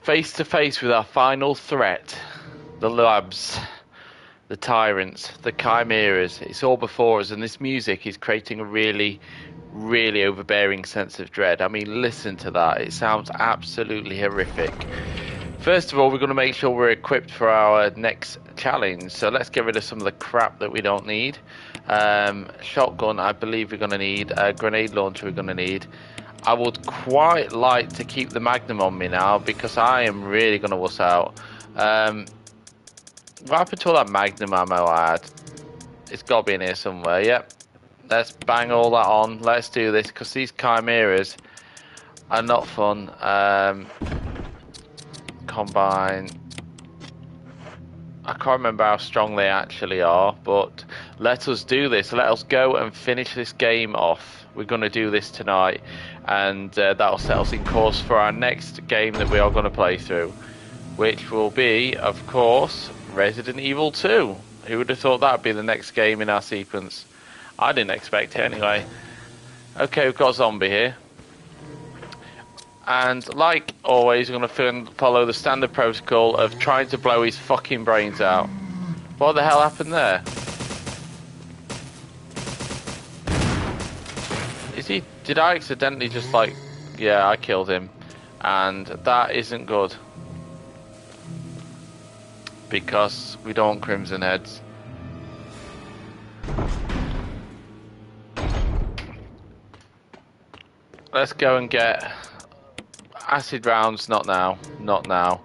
face to face with our final threat. The labs, the tyrants, the chimeras. It's all before us, and this music is creating a really, really overbearing sense of dread. I mean, listen to that. It sounds absolutely horrific. First of all, we're going to make sure we're equipped for our next challenge. So let's get rid of some of the crap that we don't need. Shotgun, I believe we're going to need. Grenade launcher, we're going to need. I would quite like to keep the Magnum on me now because I am really going to wuss out. What happened to all that Magnum ammo I had? It's got to be in here somewhere. Yep. Let's bang all that on. Let's do this because these chimeras are not fun. Combine. I can't remember how strong they actually are, but let us do this. Let us go and finish this game off. We're going to do this tonight, and that'll set us in course for our next game that we are going to play through, which will be, of course, Resident Evil 2. Who would have thought that would be the next game in our sequence? I didn't expect it anyway. Okay, we've got a zombie here. And like always, we're going to follow the standard protocol of trying to blow his fucking brains out. What the hell happened there? Is he... Did I accidentally just like... Yeah, I killed him. And that isn't good. Because we don't want crimson heads. Let's go and get... acid rounds. Not now. Not now.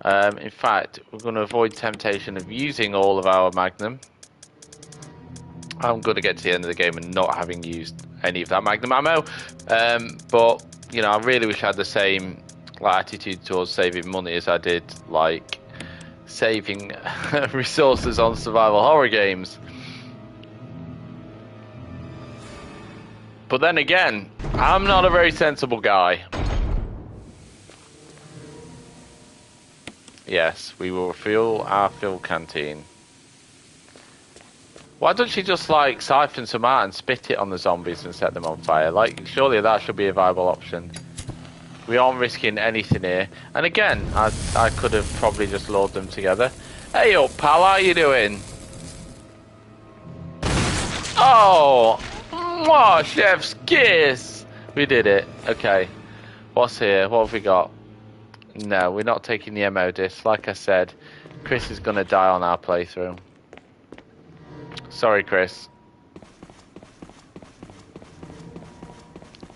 In fact, we're going to avoid temptation of using all of our Magnum. I'm going to get to the end of the game and not having used any of that Magnum ammo. But, you know, I really wish I had the same attitude towards saving money as I did, like, saving resources on survival horror games. But then again, I'm not a very sensible guy. Yes, we will refuel our fuel canteen. Why don't she just, like, siphon some out and spit it on the zombies and set them on fire? Like, surely that should be a viable option. We aren't risking anything here. And again, I could have probably just lured them together. Hey up, pal, how you doing? Oh! Mwah, chef's kiss! We did it. Okay. What's here? What have we got? No, we're not taking the ammo disc. Like I said, Chris is going to die on our playthrough. Sorry, Chris.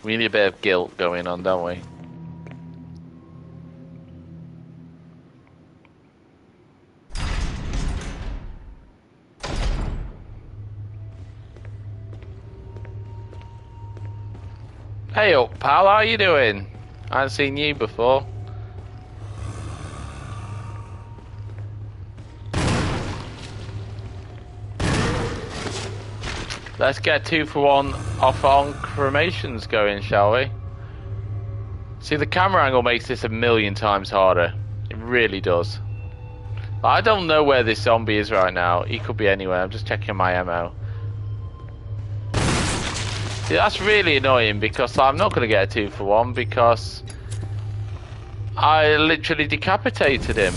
We need a bit of guilt going on, don't we? Hey up, pal, how you doing? I haven't seen you before. Let's get 2-for-1 off on cremations going, shall we? See, the camera angle makes this a million times harder. It really does. I don't know where this zombie is right now. He could be anywhere. I'm just checking my ammo. See, that's really annoying because I'm not going to get a 2-for-1 because I literally decapitated him.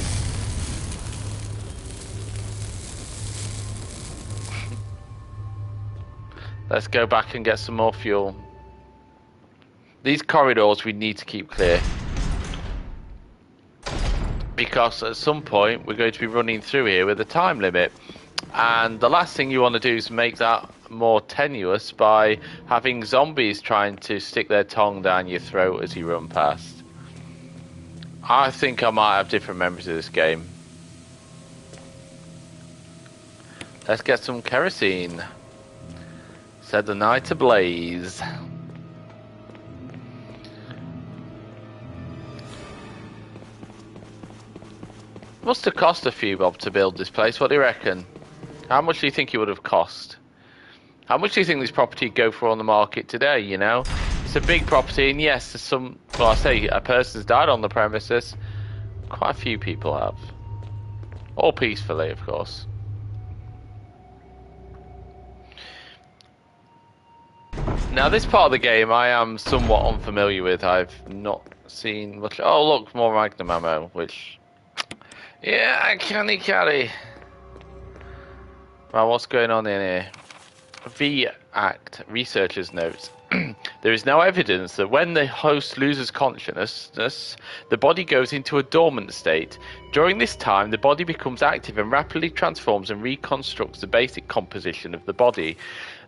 Let's go back and get some more fuel. These corridors we need to keep clear. Because at some point we're going to be running through here with a time limit. And the last thing you want to do is make that more tenuous by having zombies trying to stick their tongue down your throat as you run past. I think I might have different memories of this game. Let's get some kerosene. Set the night ablaze. Must have cost a few bob to build this place. What do you reckon? How much do you think it would have cost? How much do you think this property would go for on the market today, you know? It's a big property, and yes, there's some... Well, I say a person's died on the premises. Quite a few people have. All peacefully, of course. Now, this part of the game I am somewhat unfamiliar with. I've not seen much. Oh, look, more magnum ammo, which... Yeah, I can't carry. Well, what's going on in here? V-Act researchers note. There is no evidence that when the host loses consciousness, the body goes into a dormant state. During this time, the body becomes active and rapidly transforms and reconstructs the basic composition of the body.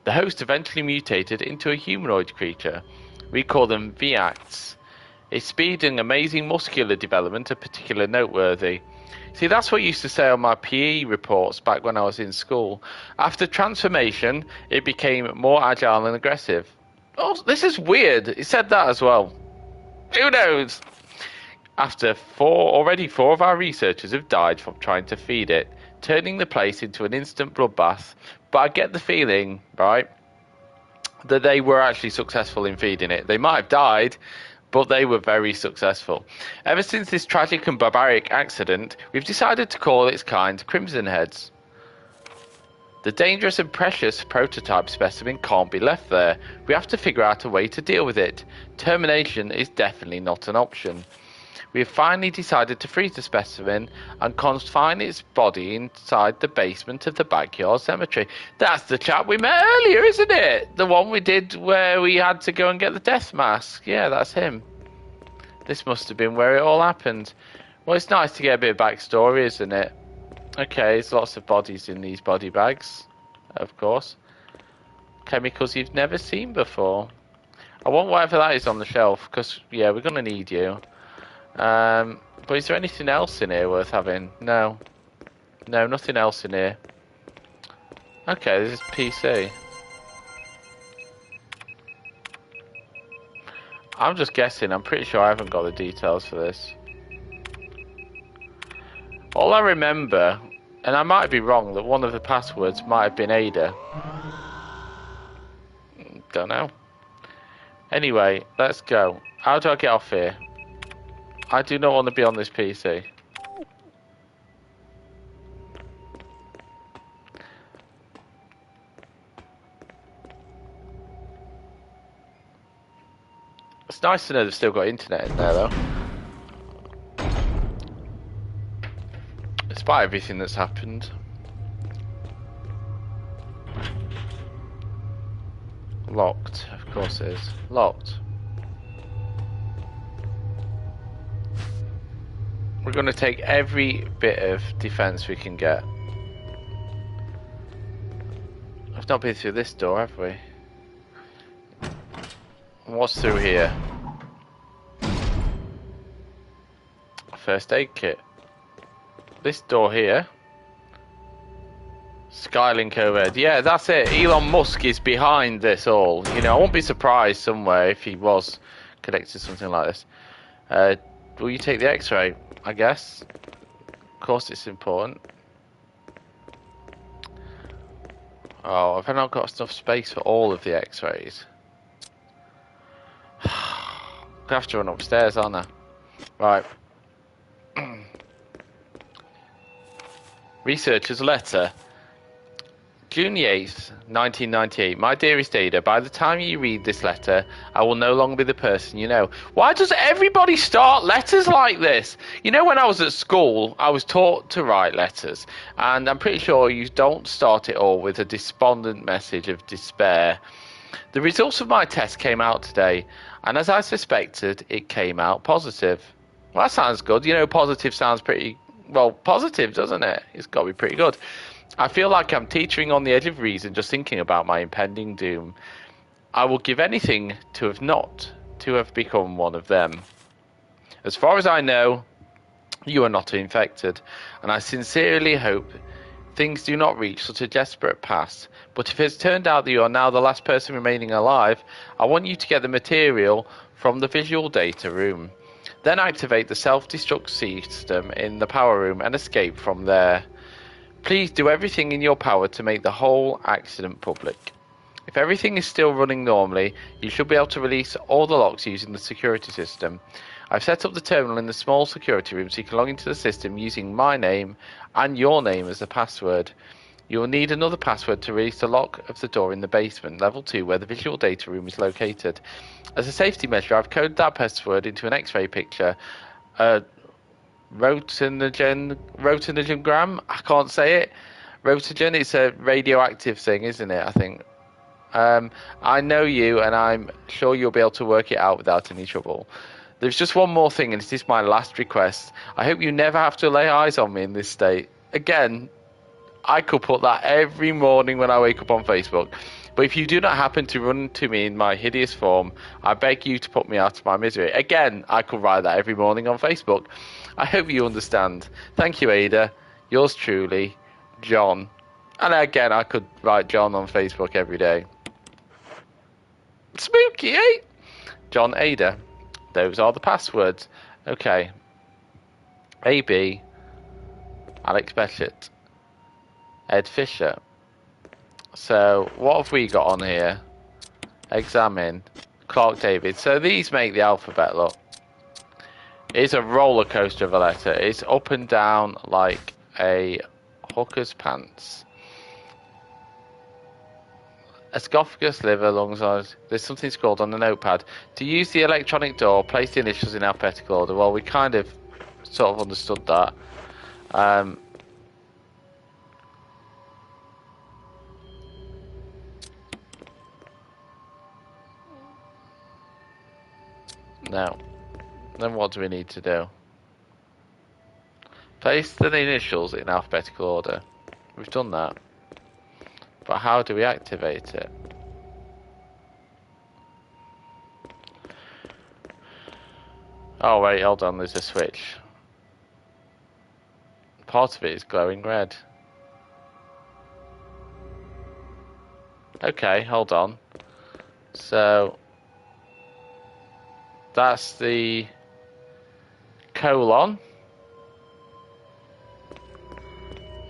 The host eventually mutated into a humanoid creature. We call them V-Acts. Its speed and amazing muscular development are particularly noteworthy. See, that's what I used to say on my PE reports back when I was in school. After transformation, it became more agile and aggressive. Oh, this is weird. It said that as well. Who knows? After already four of our researchers have died from trying to feed it, turning the place into an instant bloodbath. But I get the feeling, right, that they were actually successful in feeding it. They might have died, but they were very successful. Ever since this tragic and barbaric accident, we've decided to call its kind Crimson Heads. The dangerous and precious prototype specimen can't be left there. We have to figure out a way to deal with it. Termination is definitely not an option. We have finally decided to freeze the specimen and confine its body inside the basement of the backyard cemetery. That's the chap we met earlier, isn't it? The one we did where we had to go and get the death mask. Yeah, that's him. This must have been where it all happened. Well, it's nice to get a bit of backstory, isn't it? Okay, there's lots of bodies in these body bags, of course. Chemicals you've never seen before. I want whatever that is on the shelf, because, yeah, we're going to need you. But is there anything else in here worth having? No. No, nothing else in here. Okay, this is PC. I'm just guessing. I'm pretty sure I haven't got the details for this. All I remember, and I might be wrong, that one of the passwords might have been Ada. Don't know. Anyway, let's go. How do I get off here? I do not want to be on this PC. It's nice to know they've still got internet in there, though. Despite everything that's happened. Locked, of course it is. Locked. We're going to take every bit of defense we can get. I've not been through this door, have we? What's through here? First aid kit. This door here. Skylink overhead. Yeah, that's it. Elon Musk is behind this all. You know, I won't be surprised somewhere if he was connected to something like this. Will you take the X-ray? I guess. Of course it's important. Oh, have I not got enough space for all of the X-rays? I have to run upstairs, aren't I? Right. Researcher's letter. June 8th, 1998. My dearest Ada, by the time you read this letter, I will no longer be the person you know. Why does everybody start letters like this? You know, when I was at school, I was taught to write letters. And I'm pretty sure you don't start it all with a despondent message of despair. The results of my test came out today. And as I suspected, it came out positive. Well, that sounds good. You know, positive sounds pretty, well, positive, doesn't it? It's got to be pretty good. I feel like I'm teetering on the edge of reason just thinking about my impending doom. I will give anything to have become one of them. As far as I know, you are not infected, and I sincerely hope things do not reach such a desperate pass. But if it's turned out that you are now the last person remaining alive, I want you to get the material from the visual data room. Then activate the self-destruct system in the power room and escape from there. Please do everything in your power to make the whole accident public. If everything is still running normally, you should be able to release all the locks using the security system. I've set up the terminal in the small security room so you can log into the system using my name and your name as the password. You will need another password to release the lock of the door in the basement, level 2, where the visual data room is located. As a safety measure, I've coded that password into an X-ray picture. Rotinogram? I can't say it. Rotogen, it's a radioactive thing, isn't it? I think. I know you, and I'm sure you'll be able to work it out without any trouble. There's just one more thing, and it is my last request. I hope you never have to lay eyes on me in this state. Again, I could put that every morning when I wake up on Facebook. But if you do not happen to run into me in my hideous form, I beg you to put me out of my misery. Again, I could write that every morning on Facebook. I hope you understand. Thank you, Ada. Yours truly, John. And again, I could write John on Facebook every day. Spooky, eh? John, Ada. Those are the passwords. Okay. AB. Alex Beckett. Ed Fisher. So, what have we got on here? Examine. Clark David. So these make the alphabet, look. It's a roller coaster of a letter. It's up and down like a hooker's pants. Esophagus, liver, lungs, eyes. There's something scrawled on the notepad. To use the electronic door, place the initials in alphabetical order. Well, we kind of sort of understood that. Now, then what do we need to do? Place the initials in alphabetical order. We've done that. But how do we activate it? Oh wait, hold on, there's a switch. Part of it is glowing red. Okay, hold on. So that's the colon.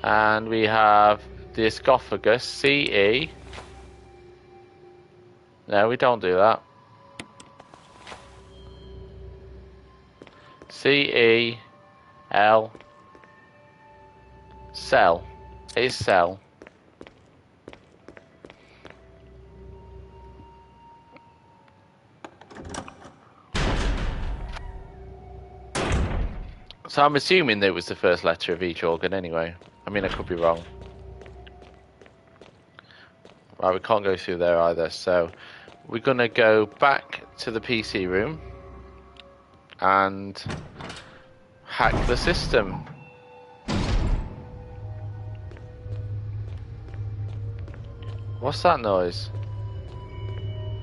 And we have the esophagus, CE. No, we don't do that. CEL. Cell. It's cell. So I'm assuming that it was the first letter of each organ anyway. I mean, I could be wrong. Right, we can't go through there either, so we're gonna go back to the PC room and hack the system. What's that noise?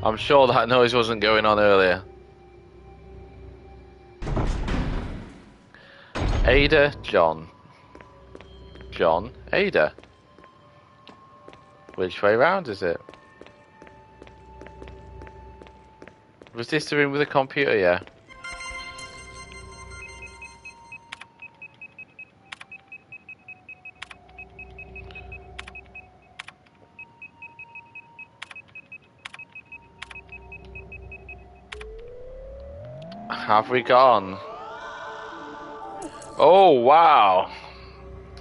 I'm sure that noise wasn't going on earlier. Ada, John. John, Ada. Which way round is it? Was this the room with the computer? Yeah. Have we gone? Oh, wow.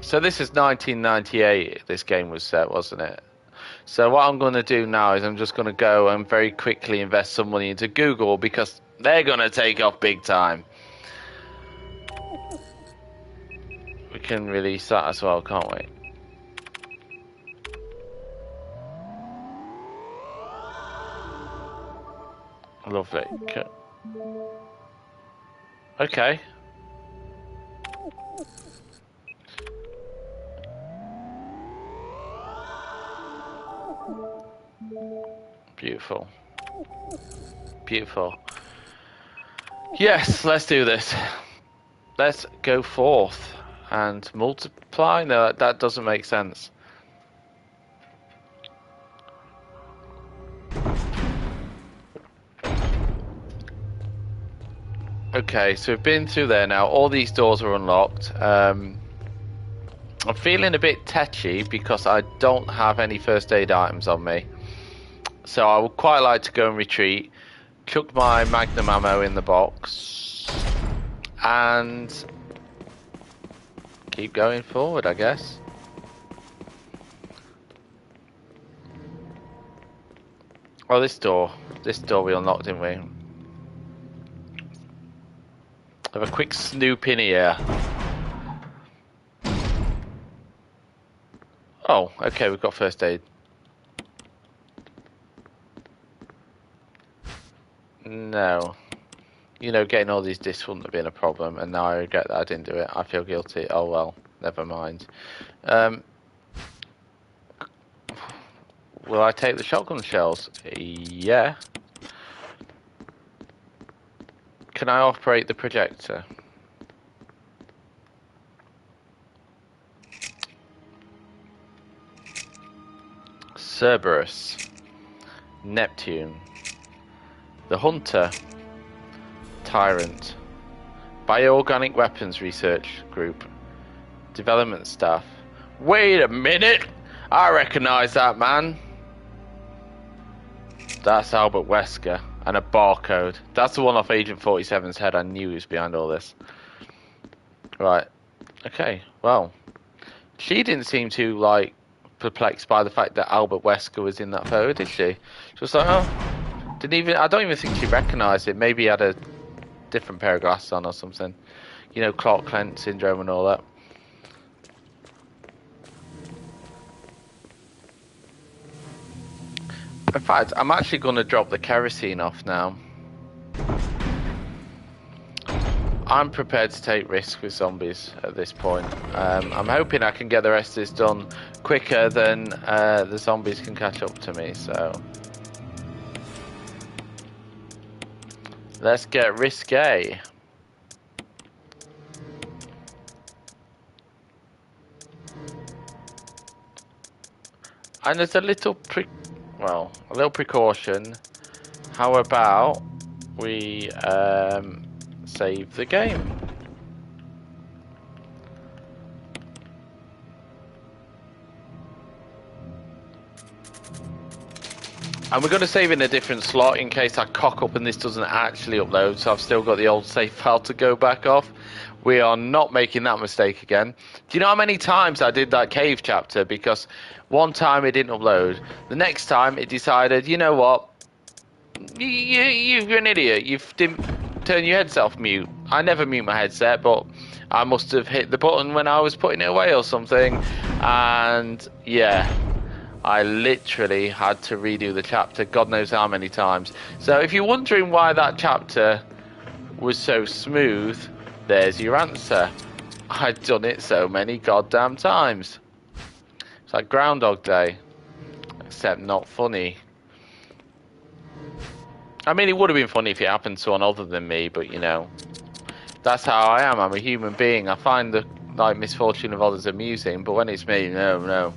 So this is 1998, this game was set, wasn't it? So what I'm going to do now is I'm just going to go and very quickly invest some money into Google because they're going to take off big time. We can release that as well, can't we? Lovely. Okay. Beautiful. Beautiful. Yes, let's do this. Let's go forth and multiply. No, that doesn't make sense. Okay, so we've been through there now. All these doors are unlocked. I'm feeling a bit tetchy because I don't have any first aid items on me. So I would quite like to go and retreat, chuck my magnum ammo in the box, and keep going forward, I guess. Oh, this door we unlocked, didn't we? Have a quick snoop in here. Oh, okay, we've got first aid. No. You know, getting all these discs wouldn't have been a problem, and now I regret that I didn't do it. I feel guilty. Oh well, never mind. Will I take the shotgun shells? Yeah. Can I operate the projector? Cerberus. Neptune. The Hunter. Tyrant. Bioorganic Weapons Research Group. Development Staff. Wait a minute! I recognise that man. That's Albert Wesker. And a barcode. That's the one off Agent 47's head. I knew he was behind all this. Right. Okay, well. She didn't seem too, like, perplexed by the fact that Albert Wesker was in that photo, did she? She was like, oh. I don't even think she recognised it. Maybe he had a different pair of glasses on or something. You know, Clark Kent syndrome and all that. In fact, I'm actually going to drop the kerosene off now. I'm prepared to take risks with zombies at this point. I'm hoping I can get the rest of this done quicker than the zombies can catch up to me, so... Let's get risque. And there's a little precaution. How about we save the game? And we're going to save in a different slot in case I cock up and this doesn't actually upload, so I've still got the old save file to go back off. We are not making that mistake again. Do you know how many times I did that cave chapter? Because one time it didn't upload. The next time it decided, you know what? You're an idiot. You didn't turn your headset off mute. I never mute my headset, but I must have hit the button when I was putting it away or something. And yeah, I literally had to redo the chapter God knows how many times. So if you're wondering why that chapter was so smooth, there's your answer. I've done it so many goddamn times. It's like Groundhog Day, except not funny. I mean, it would have been funny if it happened to someone other than me, but you know, that's how I am. I'm a human being. I find the misfortune of others amusing, but when it's me, no,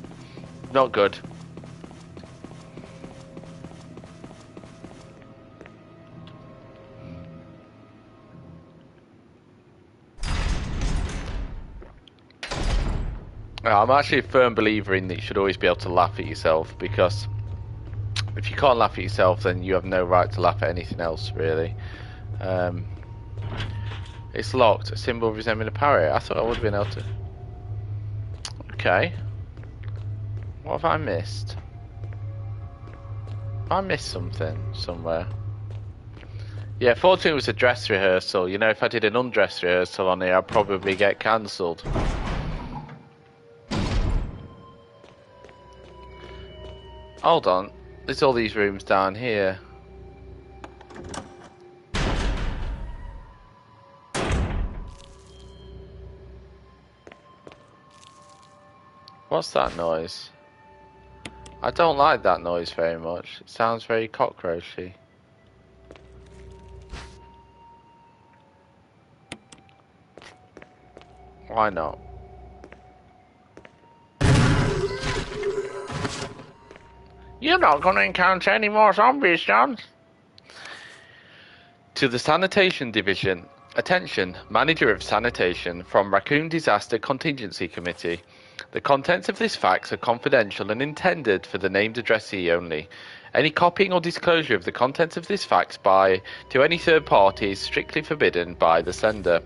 not good. I'm actually a firm believer in that you should always be able to laugh at yourself, because if you can't laugh at yourself, then you have no right to laugh at anything else, really. It's locked. A symbol resembling a parrot. I thought I would have been able to... Okay. What have I missed? Have I missed something somewhere? Yeah, fortunately it was a dress rehearsal. You know, if I did an undress rehearsal on here, I'd probably get cancelled. Hold on, there's all these rooms down here. What's that noise? I don't like that noise very much. It sounds very cockroachy. Why not? You're not going to encounter any more zombies, John. To the Sanitation Division. Attention, Manager of Sanitation from Raccoon Disaster Contingency Committee. The contents of this fax are confidential and intended for the named addressee only. Any copying or disclosure of the contents of this fax to any third party is strictly forbidden by the sender.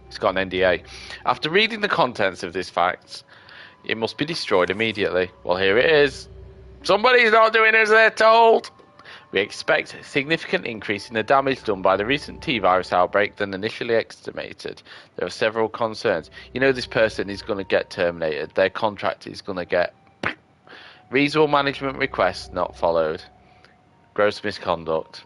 It's got an NDA. After reading the contents of this fax, it must be destroyed immediately. Well, here it is. Somebody's not doing as they're told. We expect a significant increase in the damage done by the recent T-virus outbreak than initially estimated. There are several concerns. You know, this person is going to get terminated. Their contract is going to get... Reasonable management requests not followed. Gross misconduct.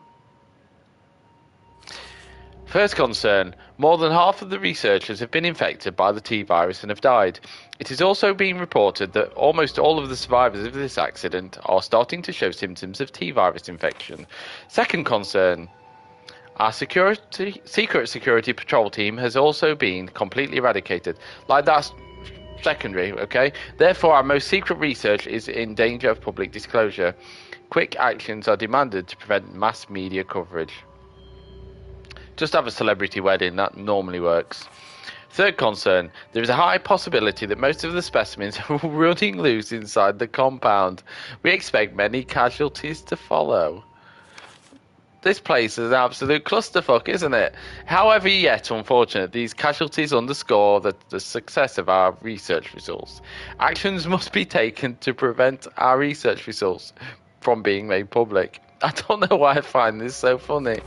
First concern, more than half of the researchers have been infected by the T-virus and have died. It is also being reported that almost all of the survivors of this accident are starting to show symptoms of T-virus infection. Second concern, our secret security patrol team has also been completely eradicated. Like, that's secondary, okay? Therefore, our most secret research is in danger of public disclosure. Quick actions are demanded to prevent mass media coverage. Just have a celebrity wedding, that normally works. Third concern, there is a high possibility that most of the specimens are running loose inside the compound. We expect many casualties to follow. This place is an absolute clusterfuck, isn't it? However, yet unfortunate, these casualties underscore the success of our research results. Actions must be taken to prevent our research results from being made public. I don't know why I find this so funny.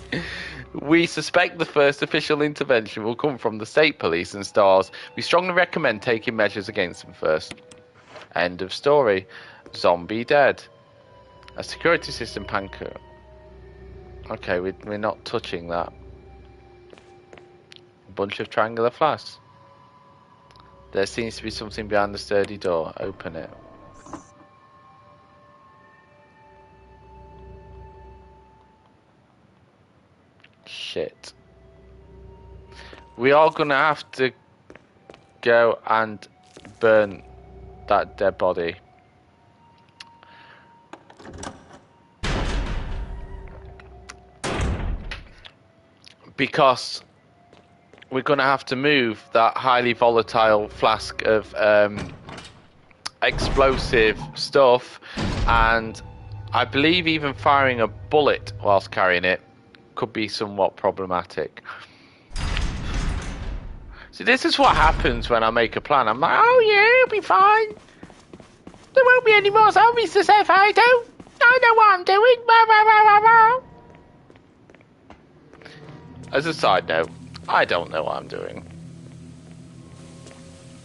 We suspect the first official intervention will come from the state police and STARS. We strongly recommend taking measures against them first. End of story. Zombie dead. A security system panker. Okay, we're not touching that. A bunch of triangular flasks. There seems to be something behind the sturdy door. Open it. Shit. We are gonna have to go and burn that dead body. Because we're gonna have to move that highly volatile flask of explosive stuff, and I believe even firing a bullet whilst carrying it could be somewhat problematic. So this is what happens when I make a plan. I'm like, oh yeah, it'll be fine. There won't be any more zombies to say if I don't. I know what I'm doing. As a side note, I don't know what I'm doing.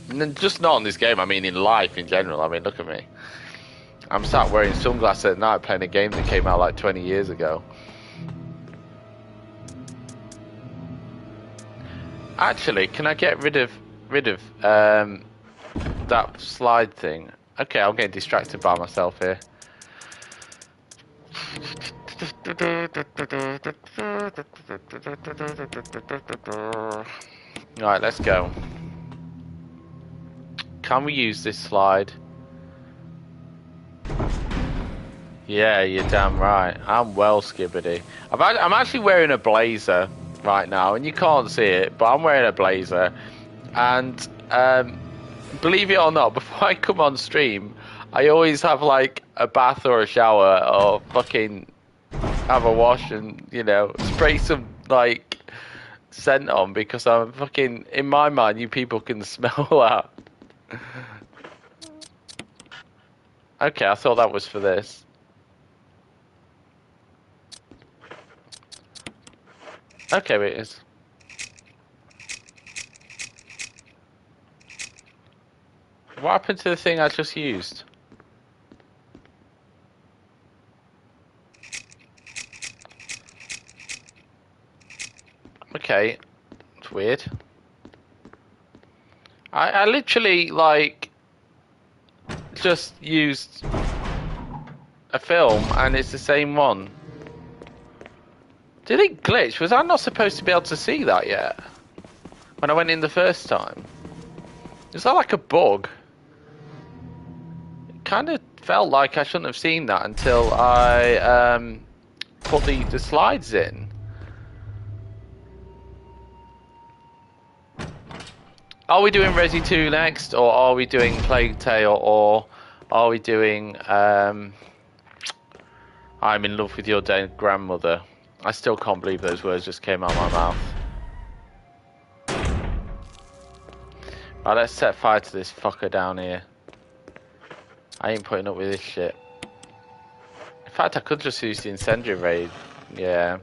And just not in this game, I mean in life in general. I mean, look at me. I'm sat wearing sunglasses at night playing a game that came out like 20 years ago. Actually, can I get rid of that slide thing? Okay, I'm getting distracted by myself here. Right, let's go. Can we use this slide? Yeah, you're damn right. I'm well skibbity. I'm actually wearing a blazer right now, and you can't see it, but I'm wearing a blazer. And believe it or not, before I come on stream, I always have like a bath or a shower or fucking have a wash and, you know, spray some like scent on, because I'm fucking, in my mind, you people can smell that. Okay, I thought that was for this. Okay, it is. What happened to the thing I just used? Okay, it's weird. I literally, like, just used a film and it's the same one. Did it glitch? Was I not supposed to be able to see that yet? When I went in the first time? Is that like a bug? It kind of felt like I shouldn't have seen that until I put the slides in. Are we doing Resi 2 next, or are we doing Plague Tale, or are we doing I'm in love with your dead grandmother? I still can't believe those words just came out of my mouth. Right, let's set fire to this fucker down here. I ain't putting up with this shit. fact, I could just use the incendiary raid. Yeah.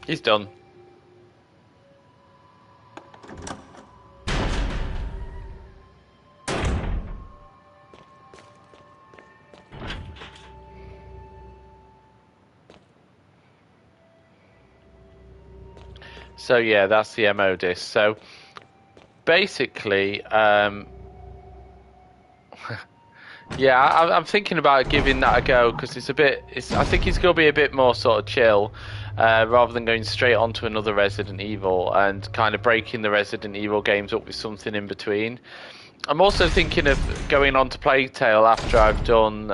He's done. So yeah, that's the MO disc. So basically, yeah, I'm thinking about giving that a go because it's a bit. I think it's going to be a bit more sort of chill, rather than going straight onto another Resident Evil and kind of breaking the Resident Evil games up with something in between. I'm also thinking of going on to Plague Tale after I've done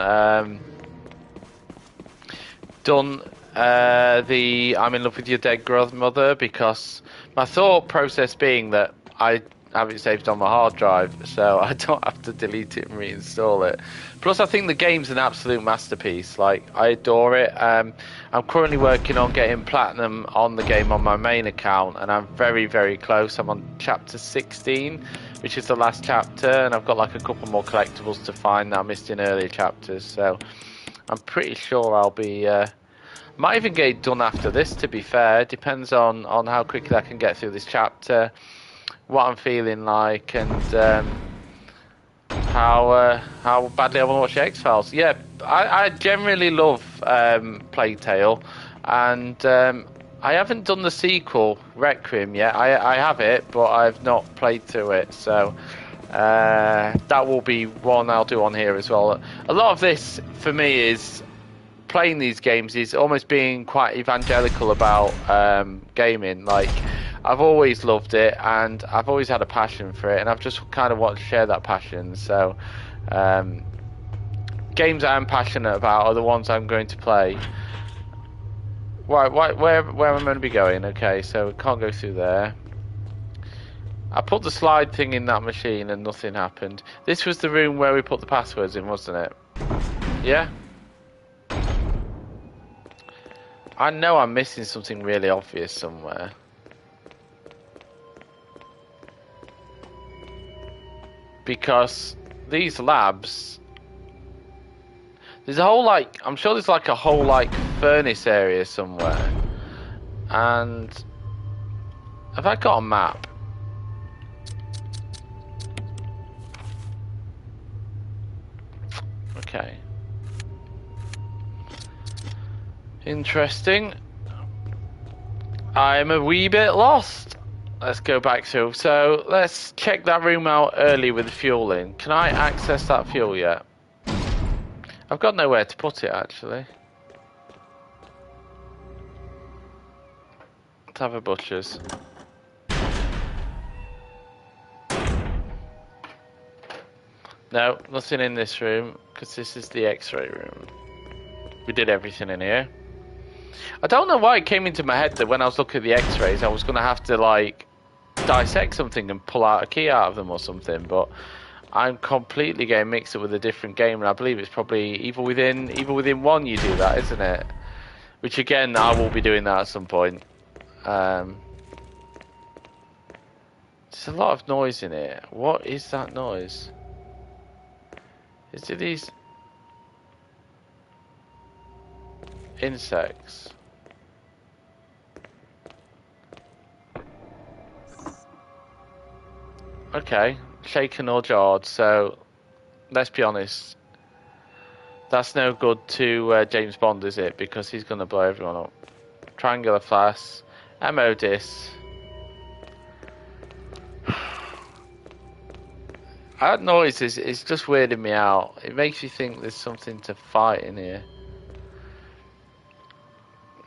the I'm in love with your dead grandmother, because my thought process being that I have it saved on my hard drive, so I don't have to delete it and reinstall it. Plus, I think the game's an absolute masterpiece. Like, I adore it. I'm currently working on getting platinum on the game on my main account, and I'm very, very close. I'm on chapter 16, which is the last chapter, and I've got like a couple more collectibles to find that I missed in earlier chapters. So I'm pretty sure I'll be. Might even get it done after this, to be fair. Depends on how quickly I can get through this chapter, what I'm feeling like, and how badly I want to watch X-Files. Yeah, I generally love Plague Tale, and I haven't done the sequel, Requiem, yet. I have it, but I've not played through it, so that will be one I'll do on here as well. A lot of this, for me, is playing these games is almost being quite evangelical about gaming. Like, I've always loved it and I've always had a passion for it, and I've just kind of wanted to share that passion. So games I'm passionate about are the ones I'm going to play. Where am I going to be going? Okay, so we can't go through there. I put the slide thing in that machine and nothing happened. This was the room where we put the passwords in, wasn't it? Yeah? I know I'm missing something really obvious somewhere. Because these labs... There's a whole, like... I'm sure there's like a whole, like, furnace area somewhere. And... Have I got a map? Okay. Interesting. I'm a wee bit lost. Let's go back through. So let's check that room out early with the fuel in. Can I access that fuel yet? I've got nowhere to put it actually. Let's have a butcher's. No, nothing in this room because this is the X-ray room. We did everything in here. I don't know why it came into my head that when I was looking at the X-rays I was going to have to like dissect something and pull out a key out of them or something, but I'm completely getting mixed up with a different game, and I believe it's probably Evil Within 1 you do that, isn't it? Which again, I will be doing that at some point. There's a lot of noise in it. What is that noise? Is it these insects? Okay, shaken or jarred, so let's be honest. That's no good to James Bond, is it? Because he's going to blow everyone up. Triangular flask, ammo disc. That noise is just weirding me out. It makes you think there's something to fight in here.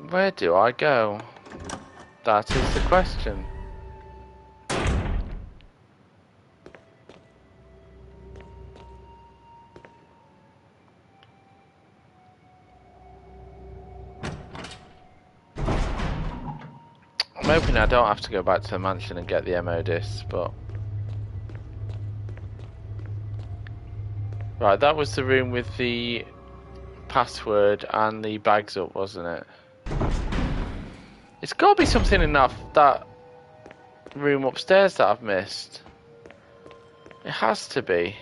Where do I go? That is the question. I'm hoping I don't have to go back to the mansion and get the MO disc, but... Right, that was the room with the password and the bags up, wasn't it? It's got to be something in that room upstairs that I've missed. It has to be.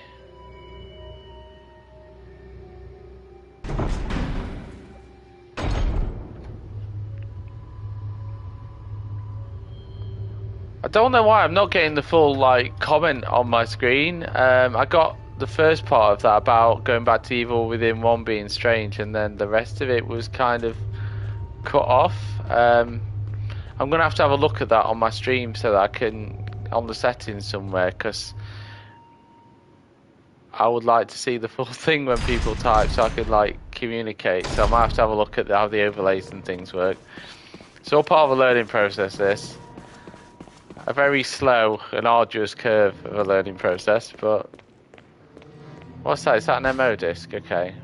I don't know why I'm not getting the full like comment on my screen. I got the first part of that about going back to Evil Within 1 being strange, and then the rest of it was kind of cut off. I'm gonna have to have a look at that on my stream so that I can on the settings somewhere, because I would like to see the full thing when people type so I could like communicate. So I might have to have a look at how the overlays and things work. It's all part of a learning process, this. A very slow and arduous curve of a learning process, but... What's that? Is that an MO disc? Okay.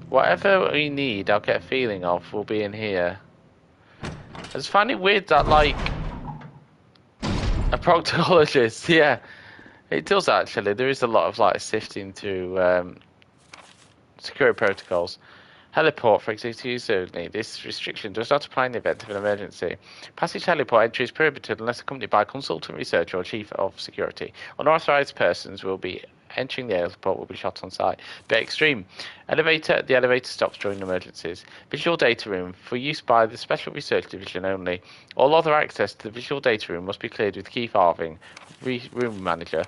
Whatever we need, I'll get a feeling of, will be in here. I just find it weird that, like... A proctologist, yeah. It does actually. There is a lot of, like, sifting through security protocols. Heliport for executive use only. This restriction does not apply in the event of an emergency. Passage heliport entry is prohibited unless accompanied by a consultant researcher or chief of security. Unauthorized persons will be entering the heliport will be shot on sight. Bit extreme. Elevator. The elevator stops during emergencies. Visual data room for use by the special research division only. All other access to the visual data room must be cleared with key fobbing. Room manager.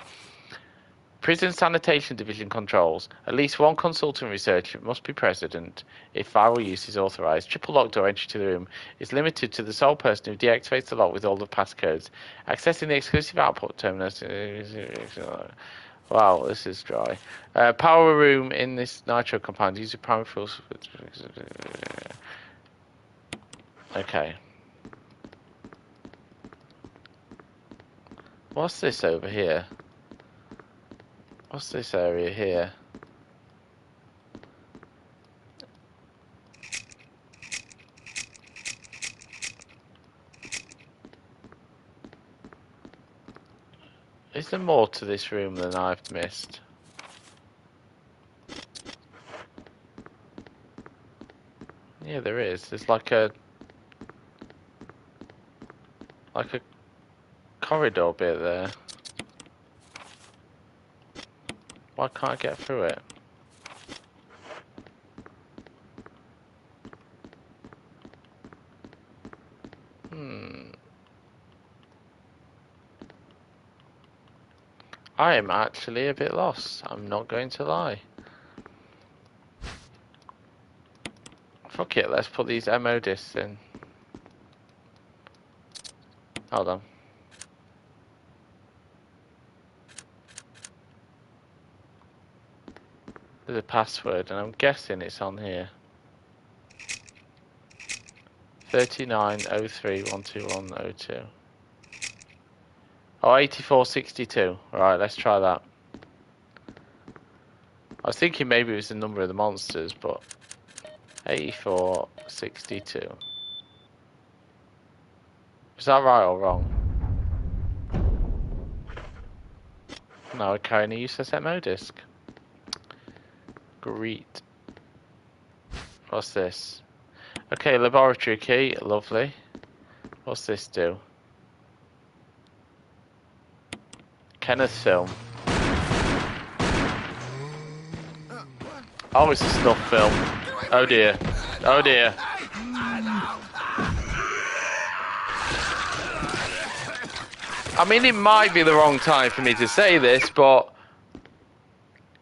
Prison Sanitation Division controls. At least one consultant researcher must be present if viral use is authorized. Triple lock door entry to the room is limited to the sole person who deactivates the lock with all the passcodes. Accessing the exclusive output terminals. Wow, this is dry. Power room in this nitro compound. Use the primary fuels. Okay. What's this over here? What's this area here? Is there more to this room than I've missed? Yeah, there is. There's like a corridor bit there. Why can't I get through it? I am actually a bit lost. I'm not going to lie. Fuck it, let's put these MO discs in. Hold on. There's a password, and I'm guessing it's on here. 3903121102. Oh, 8462. Right, let's try that. I was thinking maybe it was the number of the monsters, but 8462. Is that right or wrong? No, we're carrying a useless MO disc. Great. What's this? Okay, laboratory key. Lovely. What's this do? Kenneth film. Oh, it's a snuff film. Oh dear. Oh dear. I mean, it might be the wrong time for me to say this, but,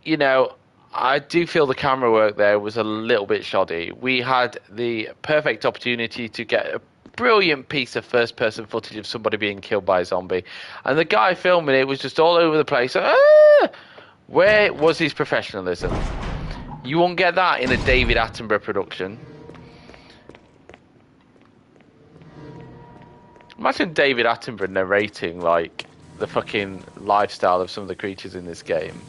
you know, I do feel the camera work there was a little bit shoddy. We had the perfect opportunity to get a brilliant piece of first-person footage of somebody being killed by a zombie, and the guy filming it was just all over the place. Where was his professionalism? You won't get that in a David Attenborough production. Imagine David Attenborough narrating, like, the fucking lifestyle of some of the creatures in this game.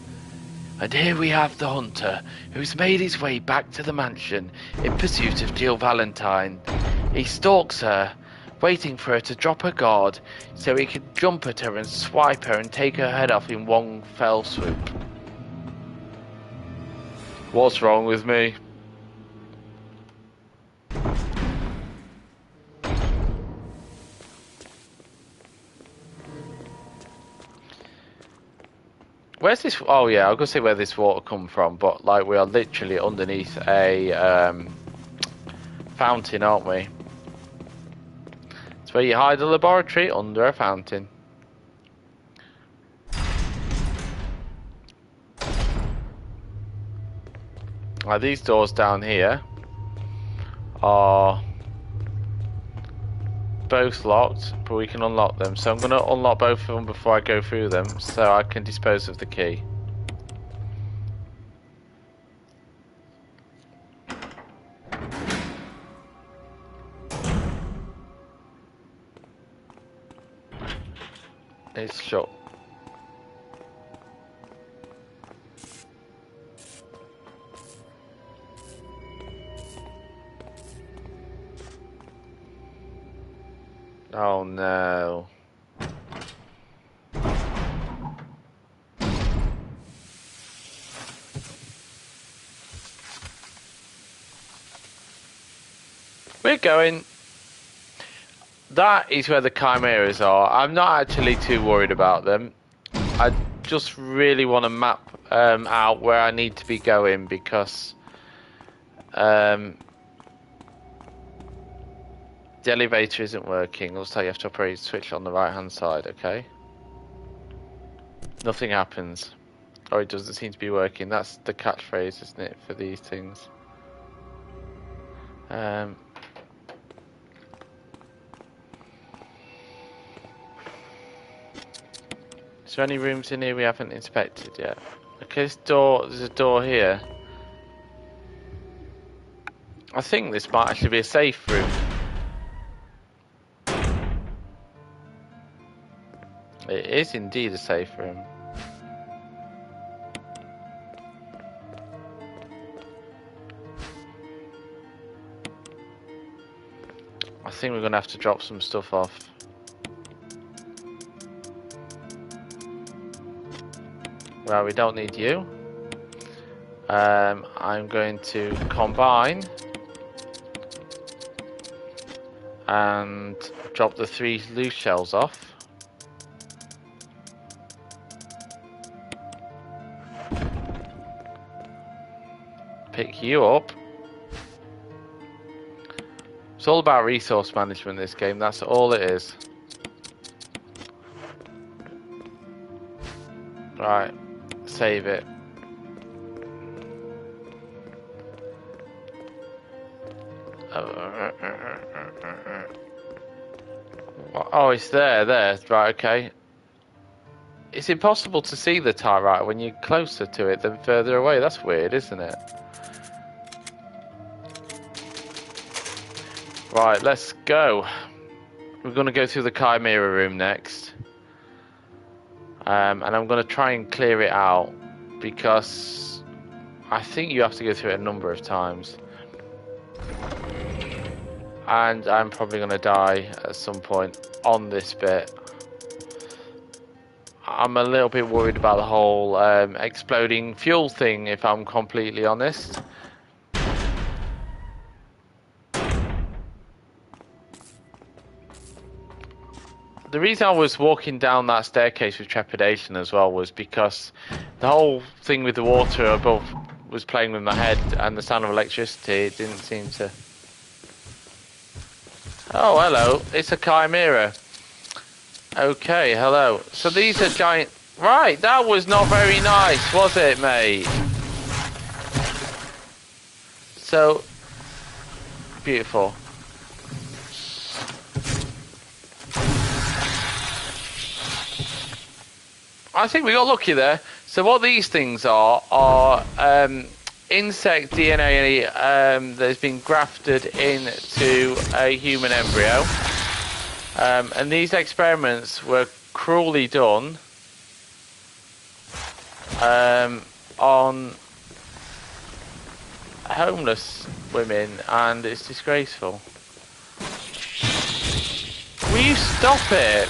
And here we have the hunter, who's made his way back to the mansion in pursuit of Jill Valentine. He stalks her, waiting for her to drop her guard so he can jump at her and swipe her and take her head off in one fell swoop. What's wrong with me? Where's this? Oh yeah, I was gonna say where this water come from, but like we are literally underneath a fountain, aren't we? It's where you hide a laboratory under a fountain. Now these doors down here are both locked, but we can unlock them. So I'm going to unlock both of them before I go through them, so I can dispose of the key. It's shut. Oh no. We're going. That is where the chimeras are. I'm not actually too worried about them. I just really want to map out where I need to be going because the elevator isn't working. Also, you have to operate the switch on the right hand side, okay? Nothing happens. Or it doesn't seem to be working. That's the catchphrase, isn't it, for these things? Is there any rooms in here we haven't inspected yet? Okay, there's a door here. I think this might actually be a safe room. It is indeed a safe room. I think we're going to have to drop some stuff off. Well, we don't need you. I'm going to combine and drop the 3 loose shells off. Pick you up. It's all about resource management this game, that's all it is. Right, save it. Oh, it's there, right, okay. It's impossible to see the tyrant when you're closer to it than further away. That's weird, isn't it? Right, let's go. We're going to go through the chimera room next. And I'm going to try and clear it out because I think you have to go through it a number of times. And I'm probably going to die at some point on this bit. I'm a little bit worried about the whole exploding fuel thing, if I'm completely honest. The reason I was walking down that staircase with trepidation as well was because the whole thing with the water above was playing with my head, and the sound of electricity, it didn't seem to... Oh, hello. It's a chimera. Okay, hello. So these are giant... Right, that was not very nice, was it, mate? So... Beautiful. I think we got lucky there. So what these things are insect DNA that's been grafted into a human embryo. And these experiments were cruelly done on homeless women, and it's disgraceful. Will you stop it?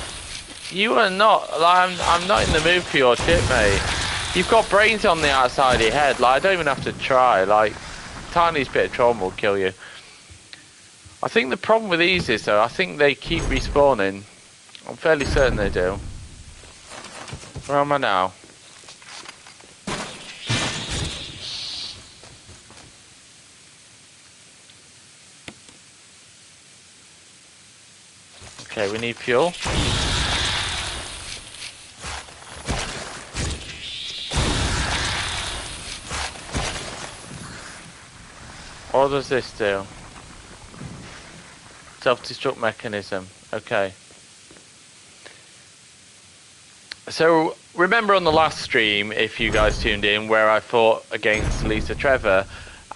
You are not, like, I'm not in the mood for your shit, mate. You've got brains on the outside of your head, like, I don't even have to try, like, tiniest bit of trauma will kill you. I think the problem with these is, though, I think they keep respawning. I'm fairly certain they do. Where am I now? Okay, we need fuel. What does this do? Self-destruct mechanism. Okay. So, remember on the last stream, if you guys tuned in, where I fought against Lisa Trevor,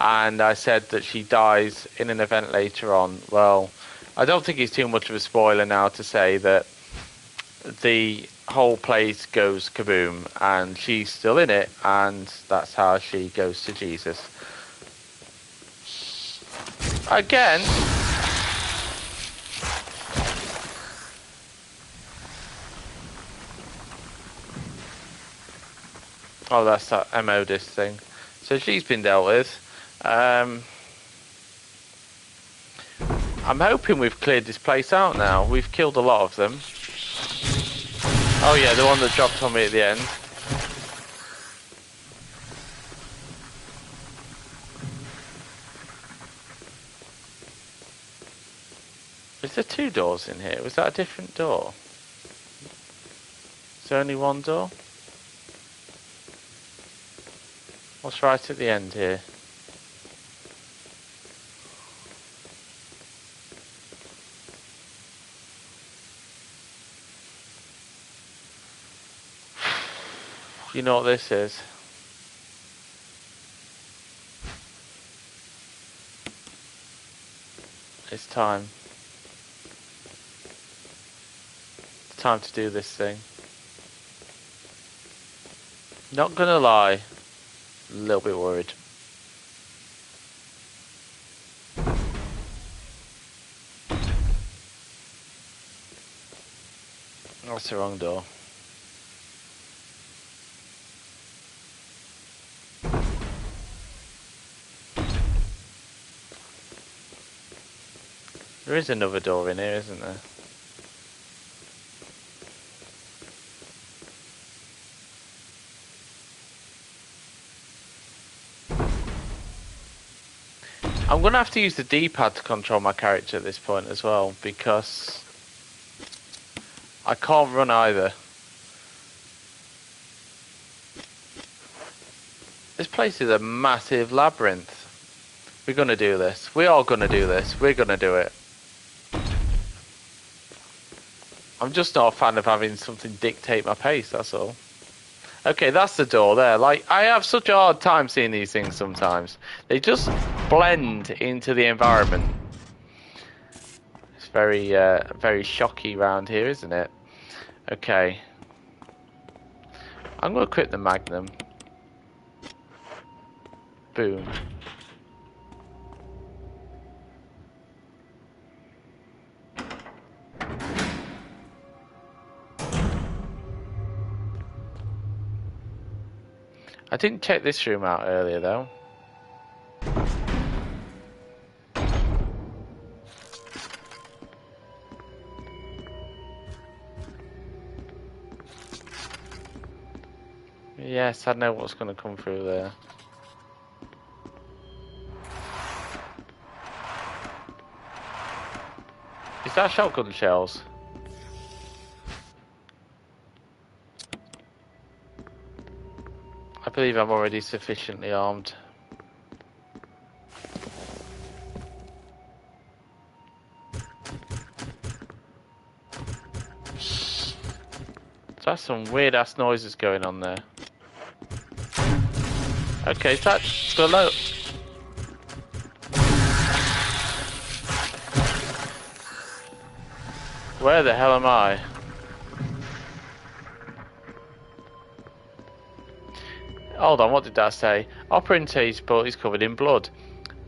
and I said that she dies in an event later on? Well, I don't think it's too much of a spoiler now to say that the whole place goes kaboom, and she's still in it, and that's how she goes to Jesus. Again. Oh, that's that Modis thing. So she's been dealt with. I'm hoping we've cleared this place out now. We've killed a lot of them. Oh yeah, the one that dropped on me at the end. Is there two doors in here? Was that a different door? Is there only one door? What's right at the end here? You know what this is? It's time. It's time to do this thing. Not gonna lie, a little bit worried. That's the wrong door. There is another door in here, isn't there? I'm going to have to use the D-pad to control my character at this point as well, because I can't run either. This place is a massive labyrinth. We're going to do this. We are going to do this. We're going to do it. I'm just not a fan of having something dictate my pace, that's all. Okay, that's the door there. Like, I have such a hard time seeing these things sometimes. They just blend into the environment. It's very, very shocky round here, isn't it? Okay. I'm going to quit the Magnum. Boom. I didn't check this room out earlier, though. Yes, I know what's going to come through there. Is that shotgun shells? I believe I'm already sufficiently armed. That's some weird ass noises going on there. Okay, that's below. Where the hell am I? Hold on, what did that say? Operator's report is covered in blood.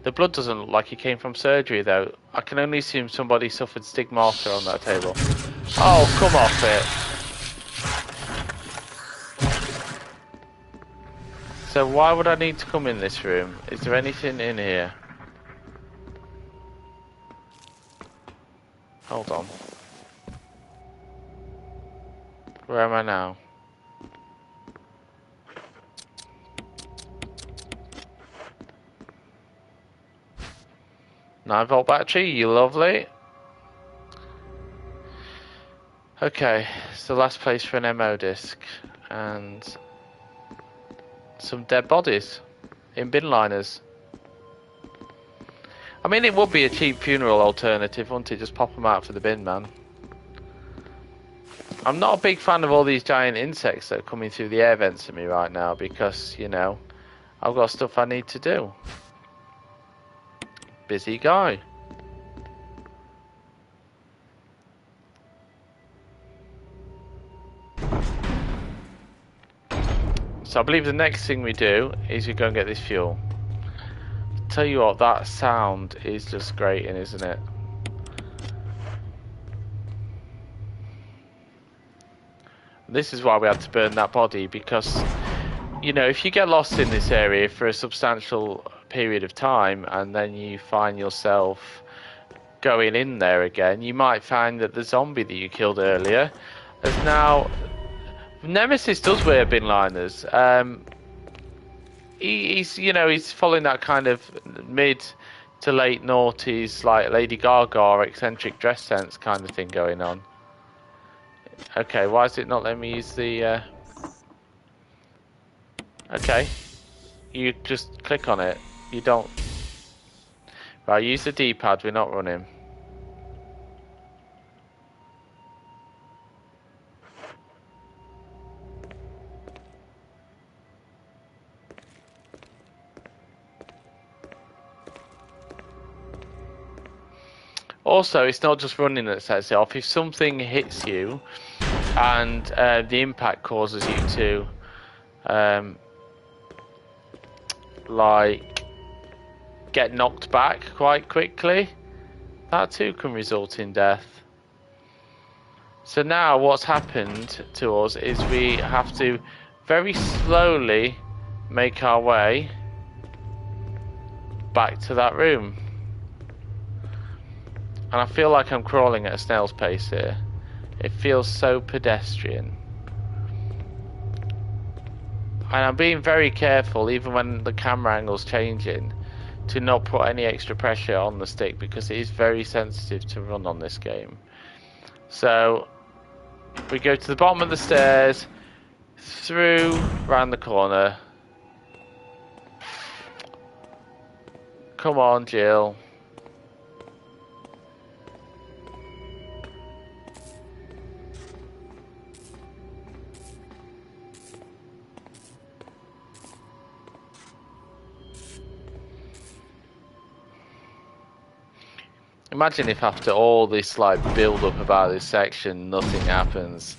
The blood doesn't look like it came from surgery, though. I can only assume somebody suffered stigmata on that table. Oh, come off it. So why would I need to come in this room? Is there anything in here? Hold on. Where am I now? Nine volt battery, you lovely. Okay, so last place for an MO disc and some dead bodies in bin liners. I mean, it would be a cheap funeral alternative, wouldn't it? Just pop them out for the bin, man. I'm not a big fan of all these giant insects that are coming through the air vents at me right now because, you know, I've got stuff I need to do. Busy guy. So I believe the next thing we do is we go and get this fuel. Tell you what, that sound is just grating, isn't it? This is why we had to burn that body, because, you know, if you get lost in this area for a substantial period of time and then you find yourself going in there again, you might find that the zombie that you killed earlier has now... Nemesis does wear bin liners. He's, you know, he's following that kind of mid to late noughties, like Lady Gaga eccentric dress sense kind of thing going on. Okay, why is it not letting me use the... Okay, you just click on it. You don't... Right, use the D-pad, we're not running. Also, it's not just running that sets it off. If something hits you and the impact causes you to like get knocked back quite quickly, that too can result in death. So now what's happened to us is we have to very slowly make our way back to that room. And I feel like I'm crawling at a snail's pace here. It feels so pedestrian. And I'm being very careful, even when the camera angle's changing, to not put any extra pressure on the stick, because it is very sensitive to run on this game. So, we go to the bottom of the stairs, through, round the corner. Come on, Jill. Imagine if after all this like build up about this section, nothing happens.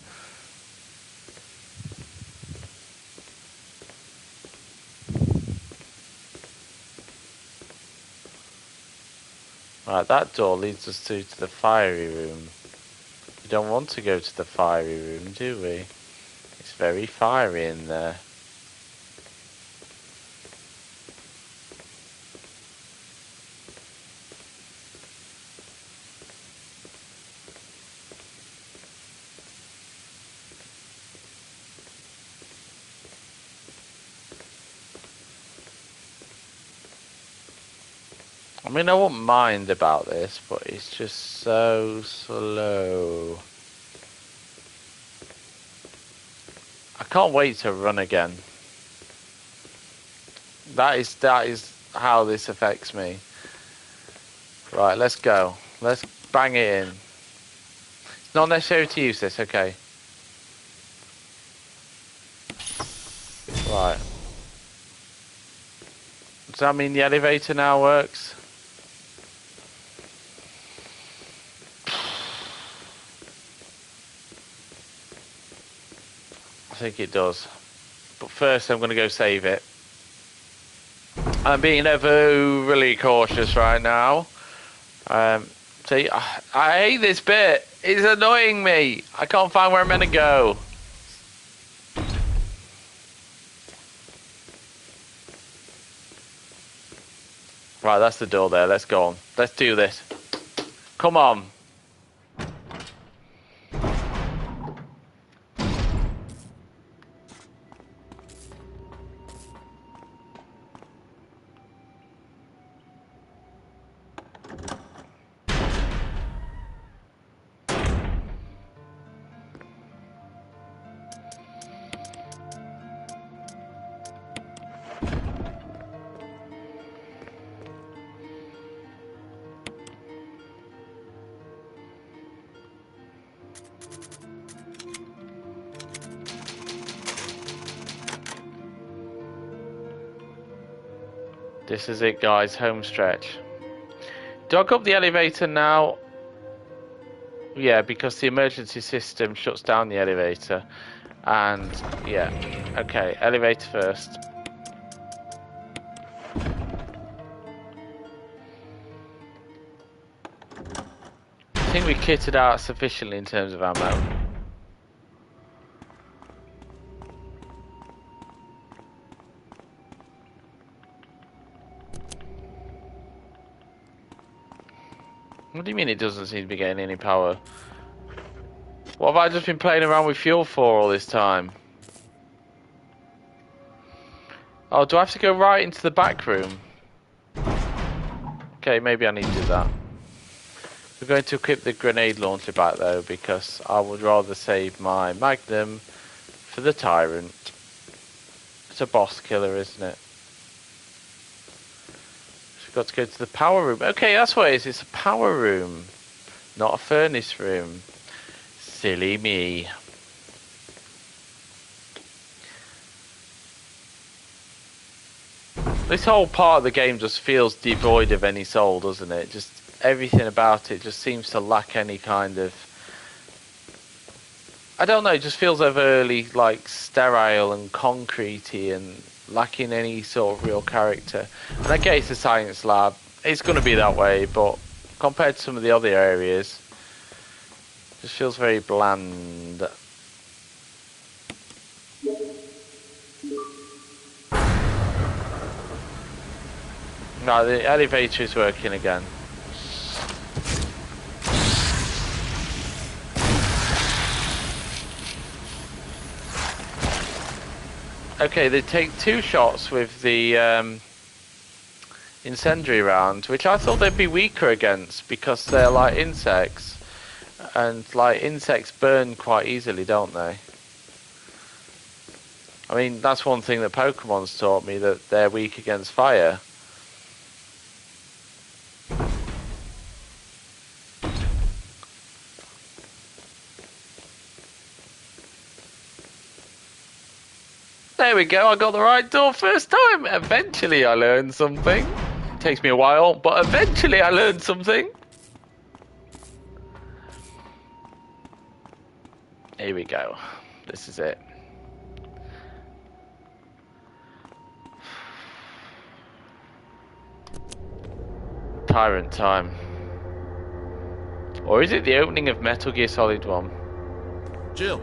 Right, that door leads us to the fiery room. We don't want to go to the fiery room, do we? It's very fiery in there. I mean, I wouldn't mind about this, but it's just so slow. I can't wait to run again. That is how this affects me. Right, let's go. Let's bang it in. It's not necessary to use this, okay. Right. Does that mean the elevator now works? I think it does. But first I'm going to go save it. I'm being overly cautious right now. See, I hate this bit. It's annoying me. I can't find where I'm meant to go. Right, that's the door there. Let's go on. Let's do this. Come on. This is it, guys. Home stretch. Do I go up the elevator now? Yeah, because the emergency system shuts down the elevator. And, yeah. Okay, elevator first. I think we kitted out sufficiently in terms of ammo. What do you mean it doesn't seem to be getting any power? What have I just been playing around with fuel for all this time? Oh, do I have to go right into the back room? Okay, maybe I need to do that. We're going to equip the grenade launcher back though, because I would rather save my magnum for the tyrant. It's a boss killer, isn't it? So we've got to go to the power room. Okay, that's what it is. It's a power room, not a furnace room. Silly me. This whole part of the game just feels devoid of any soul, doesn't it? Just everything about it just seems to lack any kind of... I don't know, it just feels overly like sterile and concretey and lacking any sort of real character. And I guess it's a science lab. It's going to be that way, but compared to some of the other areas, it just feels very bland. No, the elevator is working again. Okay, they take 2 shots with the incendiary round, which I thought they'd be weaker against because they're like insects, and like insects burn quite easily, don't they? I mean, that's one thing that Pokemon's taught me, that they're weak against fire. There we go, I got the right door first time. Eventually I learned something. Takes me a while, but eventually I learned something. Here we go. This is it. Tyrant time. Or is it the opening of Metal Gear Solid 1? Jill.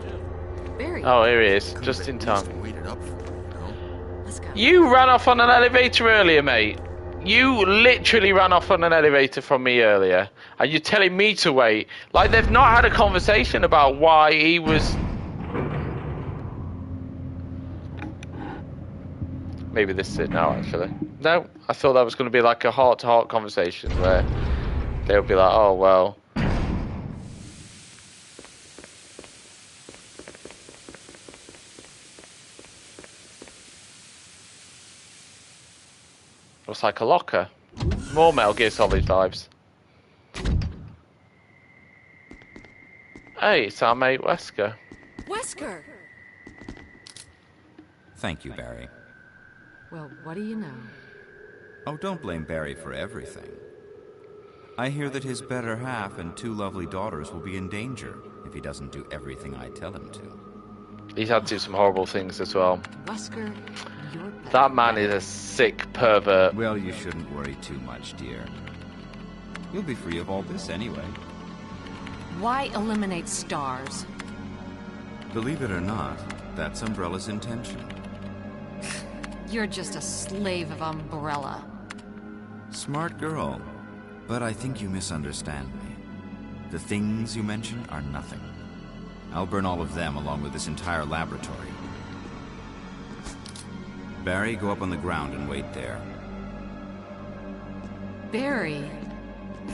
Barry. Oh, here he is, just in time. Waited up for you, Let's go. You ran off on an elevator earlier, mate. You literally ran off on an elevator from me earlier. And you're telling me to wait. Like, they've not had a conversation about why he was... Maybe this is it now, actually. No, I thought that was going to be like a heart-to-heart conversation where they would be like, oh, well... Looks like a locker. More Metal Gear Solid vibes. Hey, it's our mate Wesker. Wesker! Thank you, Barry. Well, what do you know? Oh, don't blame Barry for everything. I hear that his better half and 2 lovely daughters will be in danger if he doesn't do everything I tell him to. He's had to do some horrible things as well. Wesker, you're better. That man is a sick pervert. Well, you shouldn't worry too much, dear. You'll be free of all this anyway. Why eliminate stars? Believe it or not, that's Umbrella's intention. You're just a slave of Umbrella. Smart girl. But I think you misunderstand me. The things you mention are nothing. I'll burn all of them along with this entire laboratory. Barry, go up on the ground and wait there. Barry.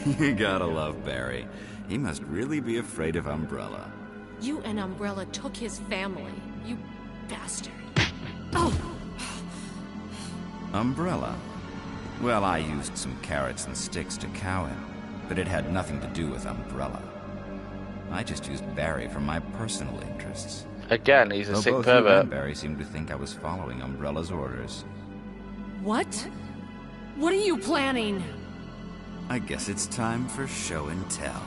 You gotta love Barry. He must really be afraid of Umbrella. You and Umbrella took his family. You bastard. Oh! Umbrella? Well, I used some carrots and sticks to cow him, but it had nothing to do with Umbrella. I just used Barry for my personal interests. Again, he's a Though sick both you pervert. and Barry seemed to think I was following Umbrella's orders. What? What are you planning? I guess it's time for show and tell.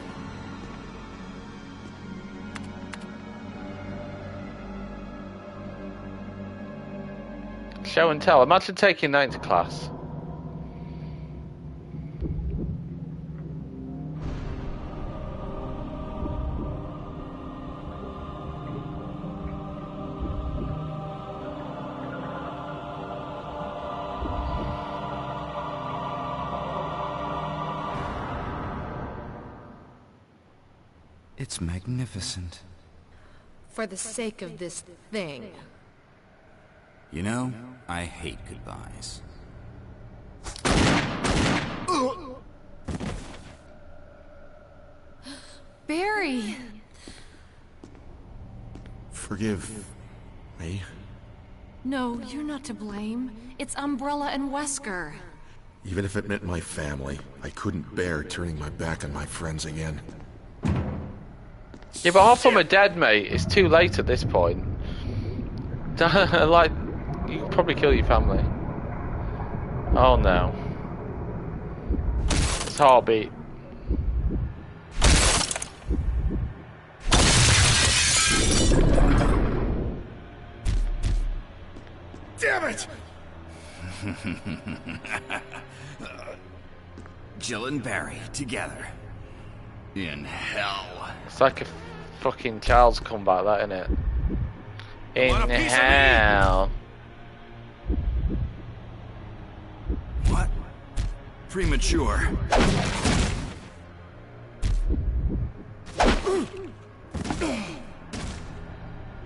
Show and tell. Imagine taking that into class. It's magnificent. For the sake of this thing. You know, I hate goodbyes. Barry! Forgive me. No, you're not to blame. It's Umbrella and Wesker. Even if it meant my family, I couldn't bear turning my back on my friends again. Yeah, but half of them are dead, mate. It's too late at this point. Like, you can probably kill your family. Oh no. It's heartbeat. Damn it! Jill and Barry together. In hell. It's like a fucking child's comeback, that, innit? Want a In piece of me? hell. What? Premature.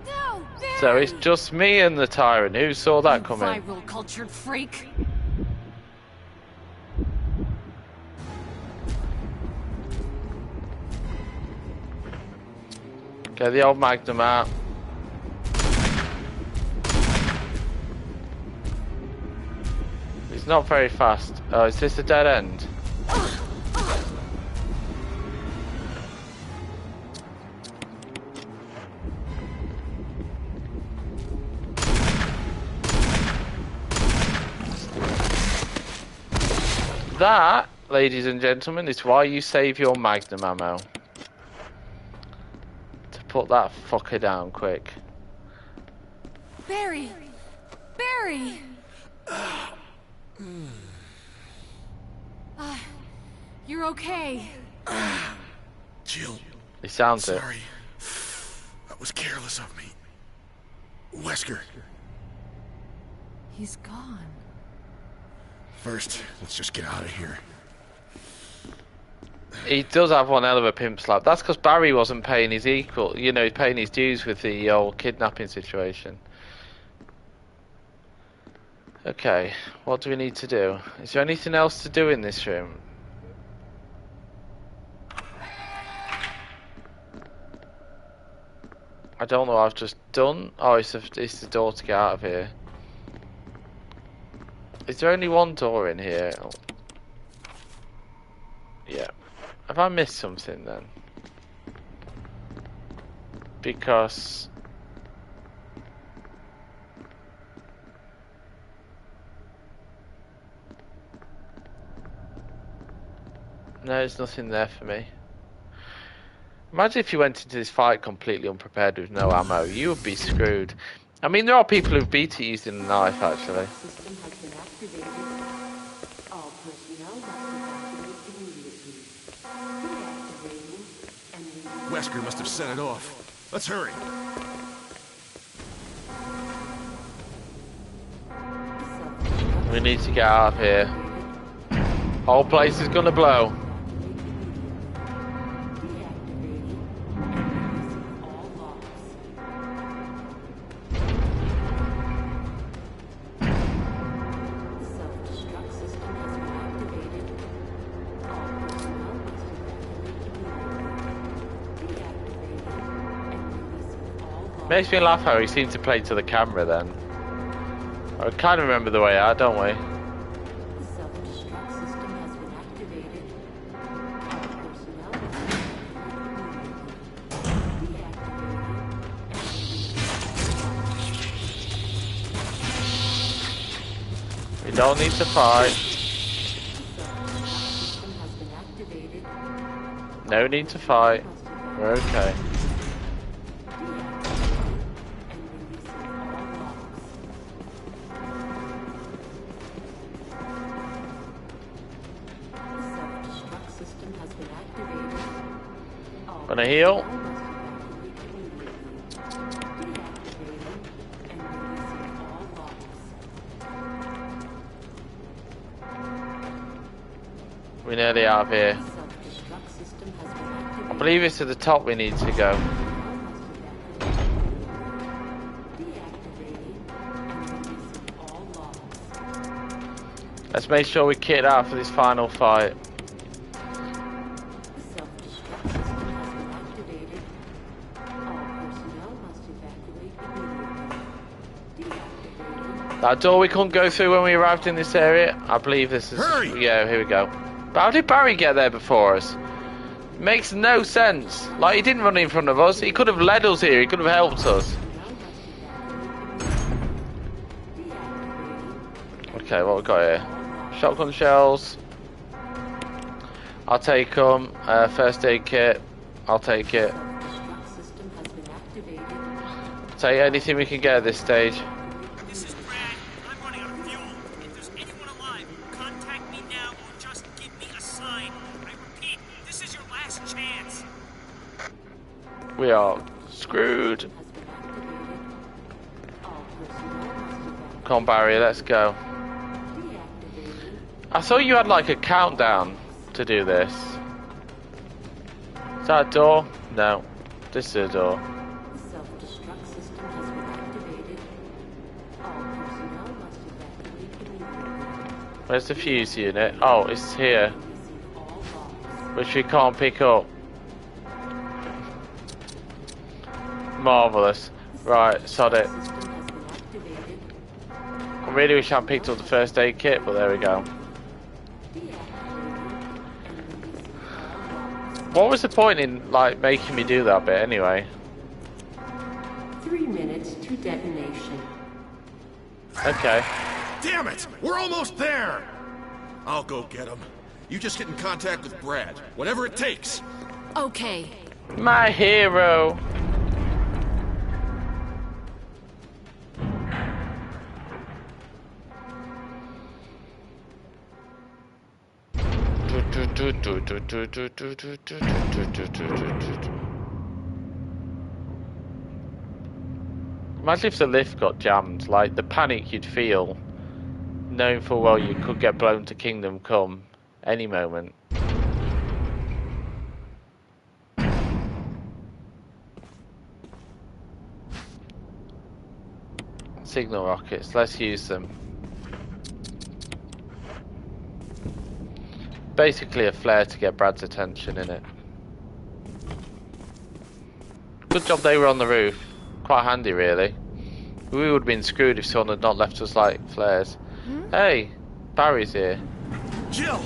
No, Barry! So it's just me and the tyrant. Who saw that coming? Viral cultured freak. Get the old Magnum out. It's not very fast. Oh, is this a dead end? That, ladies and gentlemen, is why you save your Magnum ammo. To put that fucker down quick. Barry! Barry! You're okay. Jill, He sounds it. sorry. That was careless of me. Wesker, He's gone. first, let's just get out of here. He does have one hell of a pimp slap. That's because Barry wasn't paying his equal. You know, he's paying his dues with the old kidnapping situation. Okay, what do we need to do? Is there anything else to do in this room? I don't know what I've just done. Oh, it's the door to get out of here. Is there only one door in here? Oh. Yeah. Have I missed something then? Because... no, there's nothing there for me. Imagine if you went into this fight completely unprepared with no ammo. You would be screwed. I mean, there are people who've beat it using a knife, actually. System has been activated. All personnel must evacuate immediately. Deactivating and releasing. Wesker must have set it off. Let's hurry. We need to get out of here. Whole place is gonna blow. Makes me laugh how he seemed to play to the camera then. I kind of remember the way out, don't we? Self-destruct system has been activated. All personnel We don't need to fight. No need to fight. We're okay. Gonna heal. We're nearly out of here. I believe it's to the top we need to go. Let's make sure we kit out for this final fight. That door we couldn't go through when we arrived in this area. I believe this is... Hurry! Yeah, here we go. But how did Barry get there before us? Makes no sense. Like, he didn't run in front of us. He could have led us here. He could have helped us. Okay, what we got here? Shotgun shells. I'll take them. First aid kit. I'll take it. Take anything we can get at this stage. This is Brad. I'm running out of fuel. If there's anyone alive, contact me now or just give me a sign. I repeat, this is your last chance. We are screwed. Come on, Barry, let's go. I thought you had like a countdown to do this. Is that a door? No. This is a door. Where's the fuse unit? Oh, it's here. Which we can't pick up. Marvellous. Right, sod it. I really wish I had picked up the first aid kit, but there we go. What was the point in, like, making me do that bit anyway? 3 minutes to detonation. Okay. Damn it! We're almost there! I'll go get him. You just get in contact with Brad. Whatever it takes. Okay. My hero. Imagine if the lift got jammed, like the panic you'd feel, knowing full well you could get blown to Kingdom Come any moment. Signal rockets, let's use them. Basically a flare to get Brad's attention in it. Good job they were on the roof. Quite handy really. We would have been screwed if someone had not left us like flares. Hey, Barry's here. Jill!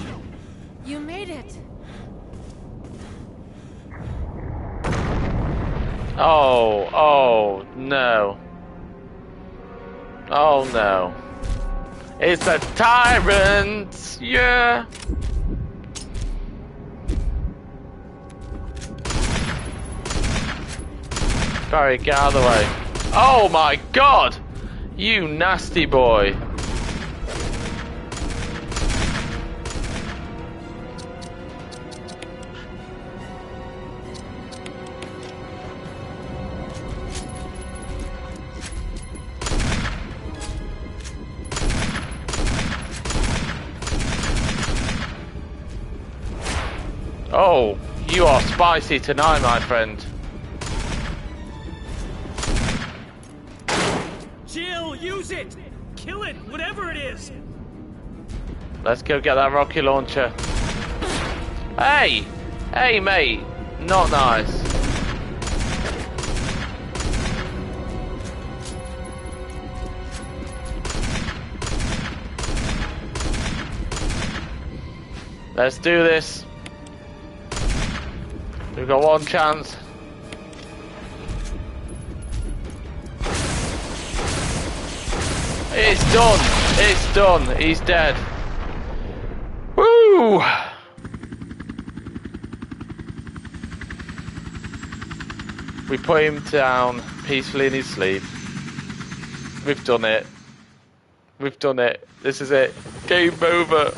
You made it. Oh no. Oh no. It's a tyrant! Yeah! Barry, get out of the way. Oh my god! You nasty boy. Oh, you are spicy tonight, my friend. Jill, use it! Kill it, whatever it is! Let's go get that rocket launcher. Hey! Hey, mate. Not nice. Let's do this. We've got one chance. It's done. It's done. He's dead. We put him down peacefully in his sleep. We've done it. We've done it. This is it. Game over.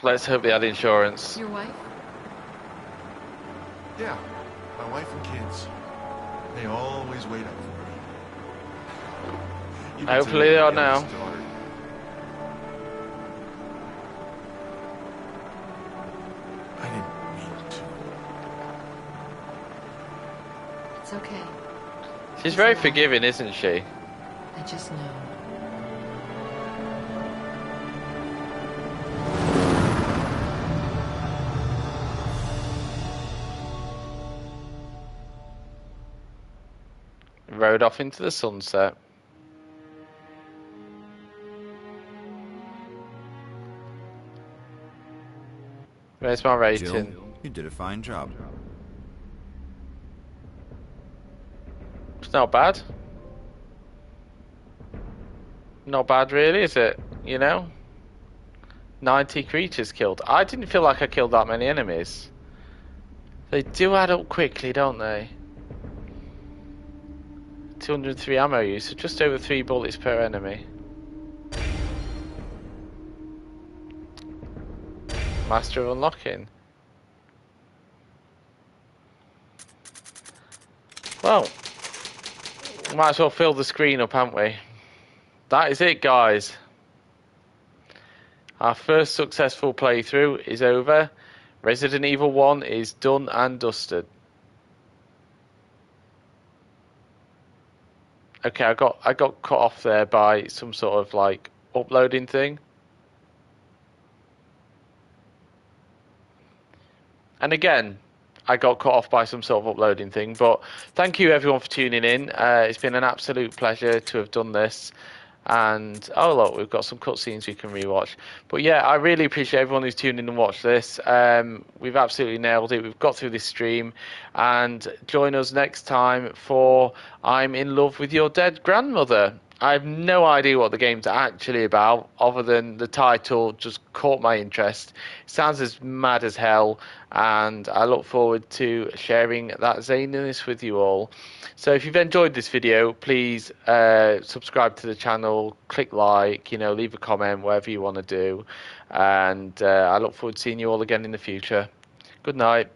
Let's hope they had insurance. Your wife? Yeah, my wife and kids. They always wait up for me. Even Hopefully today, they are my youngest now. daughter. I didn't mean to. It's okay. She's very forgiving, isn't she? I just know. Rode off into the sunset. Where's my rating? Jill, you did a fine job. It's not bad. Not bad, really, is it? You know? 90 creatures killed. I didn't feel like I killed that many enemies. They do add up quickly, don't they? 203 ammo use, so just over 3 bullets per enemy. Master of Unlocking. Well, might as well fill the screen up, haven't we? That is it, guys. Our first successful playthrough is over. Resident Evil 1 is done and dusted. Okay, I got cut off there by some sort of like uploading thing. And again, I got cut off by some sort of uploading thing. But thank you everyone for tuning in. It's been an absolute pleasure to have done this. And oh look, we've got some cutscenes we can rewatch. But yeah, I really appreciate everyone who's tuned in and watched this. We've absolutely nailed it. We've got through this stream, and join us next time for I'm in Love with Your Dead Grandmother. I have no idea what the game's actually about, other than the title just caught my interest. It sounds as mad as hell, and I look forward to sharing that zaniness with you all. So if you've enjoyed this video, please subscribe to the channel, click like, leave a comment, whatever you want to do. And I look forward to seeing you all again in the future. Good night.